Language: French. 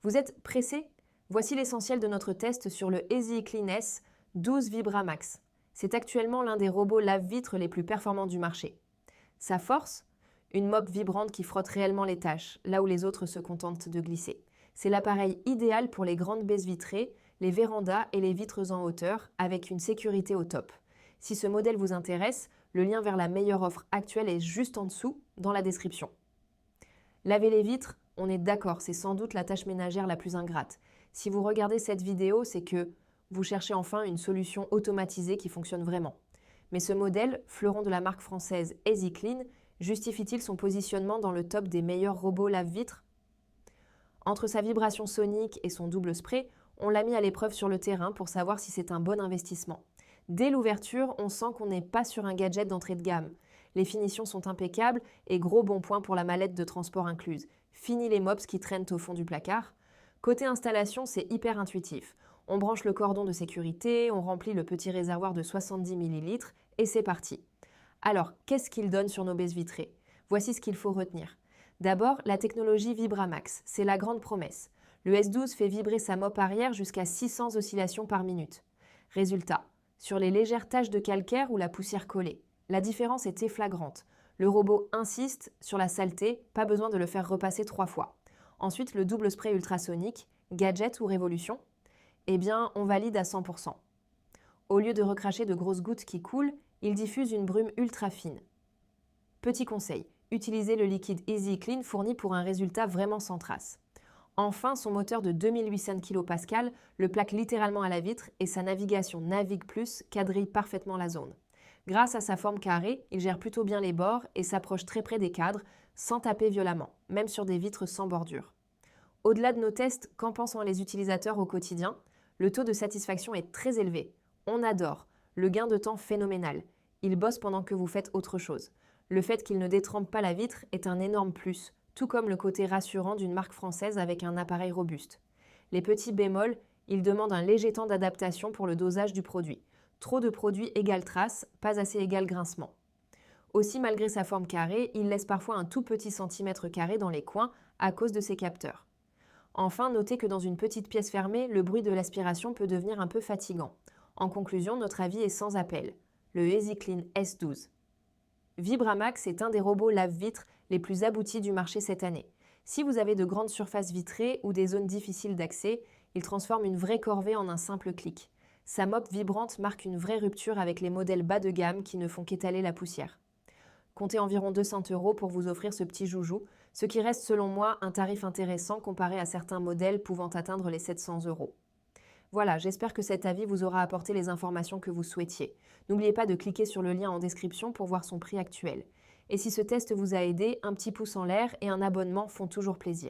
Vous êtes pressé? Voici l'essentiel de notre test sur le Easy Clean S 12 Vibramax. C'est actuellement l'un des robots lave-vitres les plus performants du marché. Sa force? Une mop vibrante qui frotte réellement les tâches, là où les autres se contentent de glisser. C'est l'appareil idéal pour les grandes baies vitrées, les vérandas et les vitres en hauteur, avec une sécurité au top. Si ce modèle vous intéresse, le lien vers la meilleure offre actuelle est juste en dessous, dans la description. Laver les vitres, on est d'accord, c'est sans doute la tâche ménagère la plus ingrate. Si vous regardez cette vidéo, c'est que vous cherchez enfin une solution automatisée qui fonctionne vraiment. Mais ce modèle, fleuron de la marque française Easy Clean, justifie-t-il son positionnement dans le top des meilleurs robots lave-vitres? Entre sa vibration sonique et son double spray, on l'a mis à l'épreuve sur le terrain pour savoir si c'est un bon investissement. Dès l'ouverture, on sent qu'on n'est pas sur un gadget d'entrée de gamme. Les finitions sont impeccables et gros bon point pour la mallette de transport incluse. Fini les mops qui traînent au fond du placard. Côté installation, c'est hyper intuitif. On branche le cordon de sécurité, on remplit le petit réservoir de 70 ml et c'est parti. Alors, qu'est-ce qu'il donne sur nos baies vitrées? Voici ce qu'il faut retenir. D'abord, la technologie Vibramax, c'est la grande promesse. Le S12 fait vibrer sa mop arrière jusqu'à 600 oscillations par minute. Résultat, sur les légères taches de calcaire ou la poussière collée, la différence était flagrante. Le robot insiste sur la saleté, pas besoin de le faire repasser 3 fois. Ensuite, le double spray ultrasonique, gadget ou révolution? Eh bien, on valide à 100%. Au lieu de recracher de grosses gouttes qui coulent, il diffuse une brume ultra fine. Petit conseil, utilisez le liquide Easy Clean fourni pour un résultat vraiment sans trace. Enfin, son moteur de 2800 kPa le plaque littéralement à la vitre et sa navigation Navigue Plus quadrille parfaitement la zone. Grâce à sa forme carrée, il gère plutôt bien les bords et s'approche très près des cadres sans taper violemment, même sur des vitres sans bordure. Au-delà de nos tests, qu'en pensent les utilisateurs au quotidien? Le taux de satisfaction est très élevé. On adore. Le gain de temps phénoménal. Il bosse pendant que vous faites autre chose. Le fait qu'il ne détrempe pas la vitre est un énorme plus, tout comme le côté rassurant d'une marque française avec un appareil robuste. Les petits bémols, ils demandent un léger temps d'adaptation pour le dosage du produit. Trop de produit égale trace, pas assez égale grincement. Aussi, malgré sa forme carrée, il laisse parfois un tout petit centimètre carré dans les coins à cause de ses capteurs. Enfin, notez que dans une petite pièce fermée, le bruit de l'aspiration peut devenir un peu fatigant. En conclusion, notre avis est sans appel. Le Easy Clean S12. Vibramax est un des robots lave-vitres les plus aboutis du marché cette année. Si vous avez de grandes surfaces vitrées ou des zones difficiles d'accès, il transforme une vraie corvée en un simple clic. Sa mop vibrante marque une vraie rupture avec les modèles bas de gamme qui ne font qu'étaler la poussière. Comptez environ 200 € pour vous offrir ce petit joujou, ce qui reste selon moi un tarif intéressant comparé à certains modèles pouvant atteindre les 700 €. Voilà, j'espère que cet avis vous aura apporté les informations que vous souhaitiez. N'oubliez pas de cliquer sur le lien en description pour voir son prix actuel. Et si ce test vous a aidé, un petit pouce en l'air et un abonnement font toujours plaisir.